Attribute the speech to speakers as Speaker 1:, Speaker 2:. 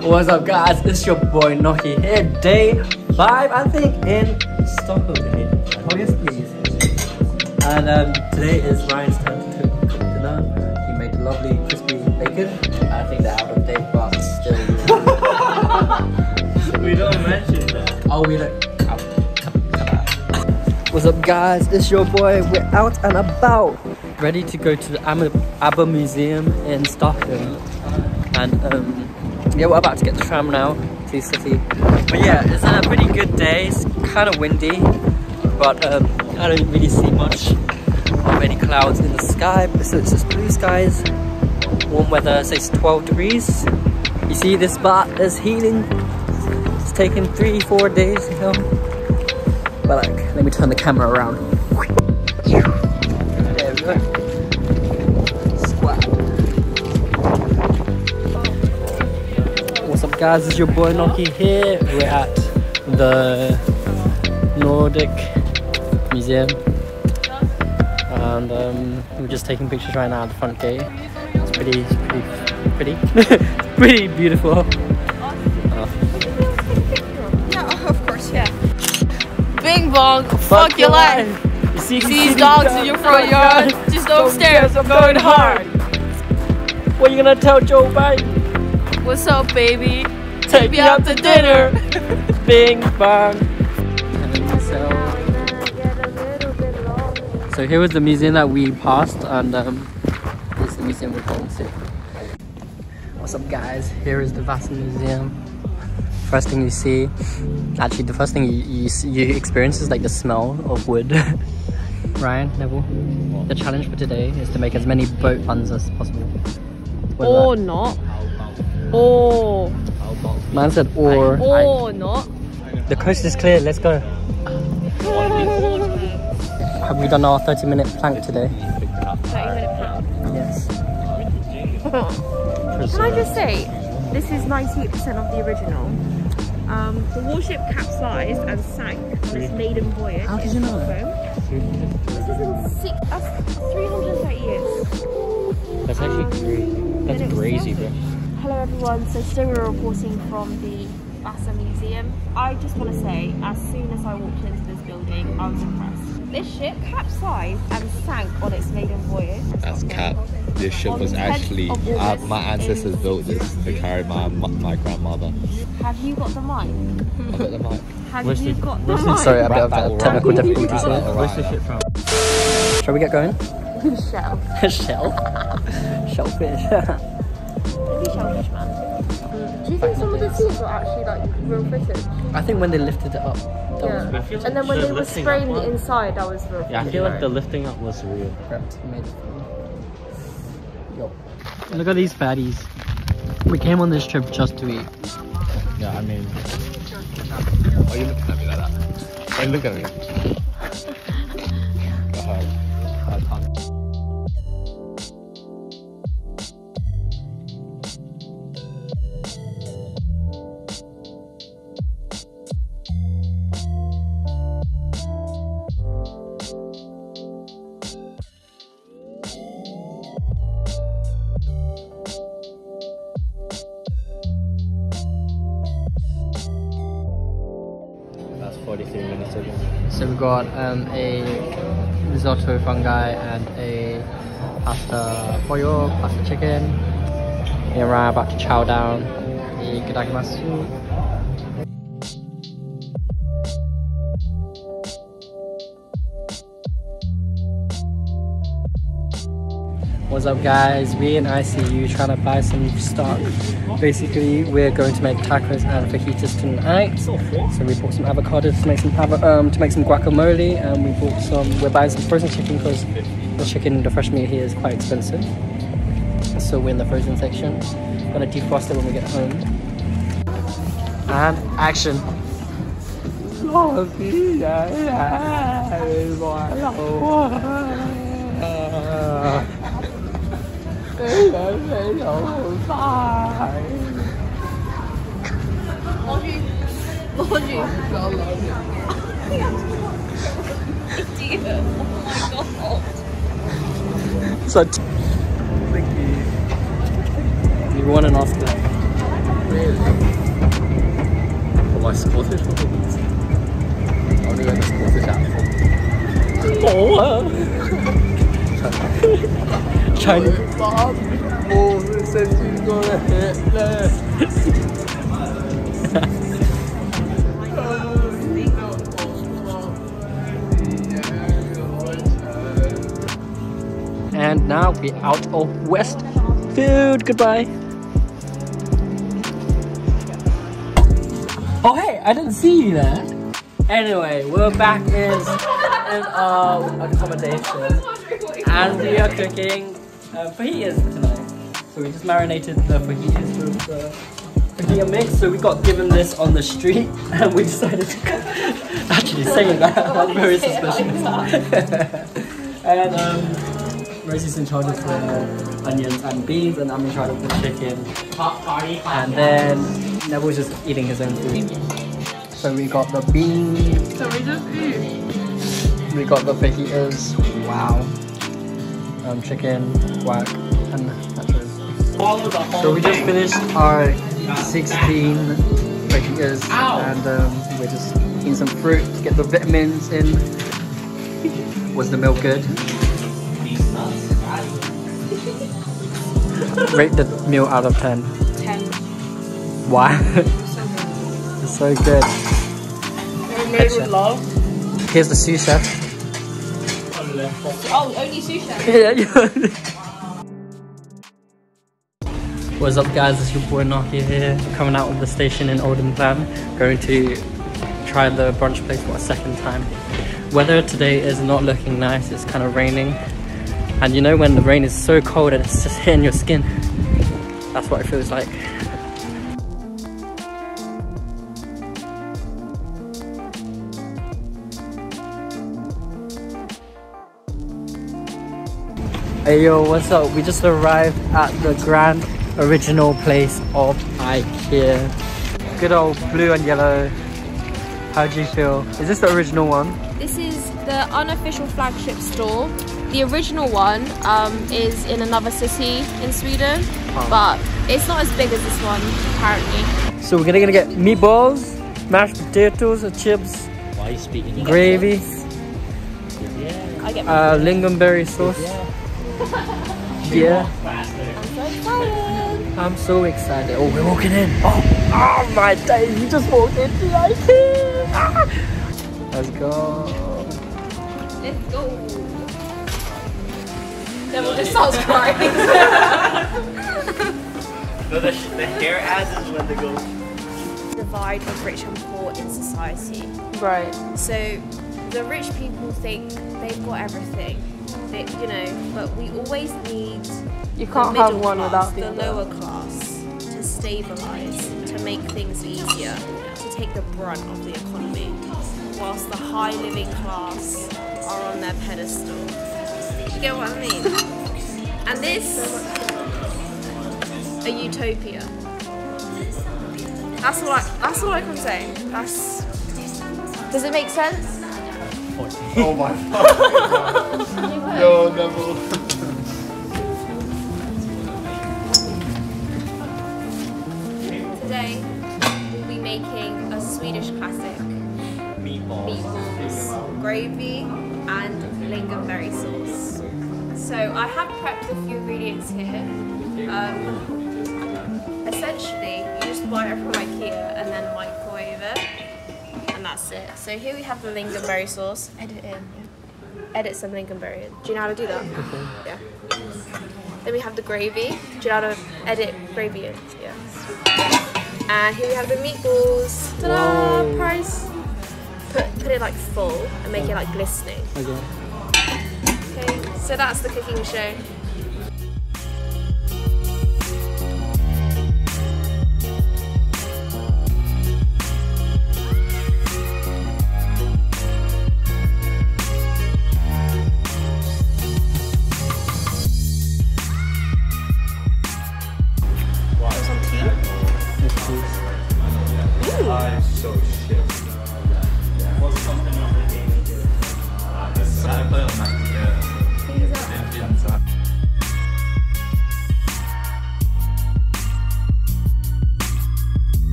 Speaker 1: What's up guys, it's your boy Noky here, day 5 I think in Stockholm. Oh yes please. And today is Ryan's turn to cook dinner. He made lovely crispy bacon. I think they're out of date but still.
Speaker 2: We don't mention that.
Speaker 1: Oh we don't. What's up guys, it's your boy. We're out and about. Ready to go to the ABBA Museum in Stockholm. And yeah, we're about to get the tram now to the city. But yeah, it's a pretty good day. It's kind of windy, but I don't really see much of any clouds in the sky. So it's just blue skies, warm weather. So it's 12 degrees. You see, this spot is healing. It's taken 3-4 days to film. But like, let me turn the camera around. There we go. What's up guys, it's your boy Noky here. We're at the Nordic Museum and we're just taking pictures right now at the front gate. It's pretty beautiful.
Speaker 3: Yeah, of course, yeah. Bing bong, fuck your life.
Speaker 1: You see
Speaker 3: these dogs in your front yard, just upstairs, I'm going hard.
Speaker 1: What are you gonna tell Joe Biden?
Speaker 3: What's up, baby?
Speaker 1: Take me out to dinner. Bing bang. So here was the museum that we passed, and this is the museum we're going to. What's up, guys? Here is the Vasa Museum. First thing you see, actually, the first thing you experience is like the smell of wood. Ryan, Neville, the challenge for today is to make as many boat puns as possible.
Speaker 3: Or not. Or.
Speaker 1: Man said or.
Speaker 3: Or not.
Speaker 1: The coast is clear, let's go. Have we done our 30-minute plank today?
Speaker 3: 30-minute plank?
Speaker 1: Yes.
Speaker 3: Can I just say, this is 98% of the original. The warship capsized and sank on its maiden voyage.
Speaker 1: How did you know that?
Speaker 3: This is in 330 years.
Speaker 2: That's actually great. That's crazy, bro.
Speaker 3: Hello everyone, so today we're reporting from the Vasa Museum. I just want to say, as soon as I walked into this building, I was impressed. This ship capsized and sank on its maiden voyage.
Speaker 4: That's cap. This ship was actually, my ancestors built this to carry my grandmother.
Speaker 3: Have you got the mic?
Speaker 4: I've got the mic.
Speaker 3: Have you got the mic?
Speaker 1: Sorry, a bit of technical difficulties here.
Speaker 2: Where's the ship from?
Speaker 1: Shall we get going?
Speaker 3: Shell.
Speaker 1: Shell? Shellfish.
Speaker 3: Maybe shellfish, man. Do you think some of the scenes were actually like real footage?
Speaker 1: I think when they lifted it up, that was real.
Speaker 3: And then when they were spraying the inside, that was real.
Speaker 2: Yeah, I feel like the lifting up was real.
Speaker 1: Yo. Look at these fatties. We came on this trip just to eat.
Speaker 4: Yeah, I mean... Why are you looking at me like that? Why are you looking at me? Go ahead. That's 43 minutes ago.
Speaker 1: So we got a risotto fungi and a pasta pollo, pasta chicken. Me and Ryan about to chow down the gadakimasu. What's up guys, we in ICU trying to buy some stock. Basically we're going to make tacos and fajitas tonight. So we bought some avocados to make some guacamole, and we're buying some frozen chicken because the fresh meat here is quite expensive. So we're in the frozen section. Gonna defrost it when we get home. And action. So thank you. You won an Oscar. Really? my sausage rolls.
Speaker 4: I only went to sausage at
Speaker 1: Oh, Chinese.
Speaker 4: Oh, it says she's gonna hit there.
Speaker 1: And now we're out of Westfield. Goodbye. Oh hey, I didn't see you there. Anyway, we're back in our accommodation, and we are cooking fajitas for tonight. So we just marinated the fajitas with the fajita mix. So we got given this on the street, and we decided to cook. Actually, saying that's very suspicious. And Rosie's in charge of the onions and beans, and I'm in charge of the chicken. And then Neville's just eating his own food. So we got the beans.
Speaker 3: So we just eat.
Speaker 1: We got the fajitas. Wow. Chicken, guac, and nachos. So we just finished our 16 fajitas, and we're just eating some fruit to get the vitamins in. Was the milk good? Rate the meal out of 10.
Speaker 3: 10.
Speaker 1: Why? It's so good.
Speaker 3: Made with love.
Speaker 1: Here's the sous chef.
Speaker 3: Oh, only sous chef.
Speaker 1: Yeah. What's up guys, it's your boy Noky here. We're coming out of the station in Oldham Plan. Going to try the brunch place for a second time. Weather today is not looking nice, it's kind of raining. And you know when the rain is so cold and it's just hitting your skin? That's what it feels like. Hey yo, what's up? We just arrived at the grand original place of Ikea. Good old blue and yellow. How do you feel? Is this the original one?
Speaker 3: This is the unofficial flagship store. The original one is in another city in Sweden, but it's not as big as this one, apparently.
Speaker 1: So we're gonna get meatballs, mashed potatoes, chips,
Speaker 2: Why are you speaking?
Speaker 1: gravy,
Speaker 3: I get
Speaker 1: lingonberry sauce. Yeah. I'm so excited. Oh, we're walking in. Oh my days, we just walked into IKEA. Let's go.
Speaker 3: Let's go. Devil just starts crying.
Speaker 5: No, the hair ads is when they go.
Speaker 3: Divide of rich and poor in society.
Speaker 6: Right.
Speaker 3: So the rich people think they've got everything, you know, but we always need
Speaker 6: You
Speaker 3: the
Speaker 6: can't
Speaker 3: middle
Speaker 6: have one
Speaker 3: class,
Speaker 6: without the
Speaker 3: the
Speaker 6: other.
Speaker 3: lower class to stabilise, to make things easier, to take the brunt of the economy, whilst the high living class are on their pedestal. You get what I mean? And this, a utopia. That's all I can say. Does it make sense?
Speaker 4: Oh my god. Yo, Neville.
Speaker 3: Today, we'll be making a Swedish classic. Meatballs, gravy, and lingonberry sauce. So I have prepped a few ingredients here. Essentially, you just buy it from Ikea and then microwave it, and that's it. So here we have the lingonberry sauce. Edit some lingonberry in. Do you know how to do that? Yeah. Then we have the gravy. Do you know how to edit gravy in? Yeah. And here we have the meatballs. Ta-da!
Speaker 1: Whoa.
Speaker 3: Price. Put it like full and make it like glistening.
Speaker 1: Okay.
Speaker 3: Okay, so that's the cooking show.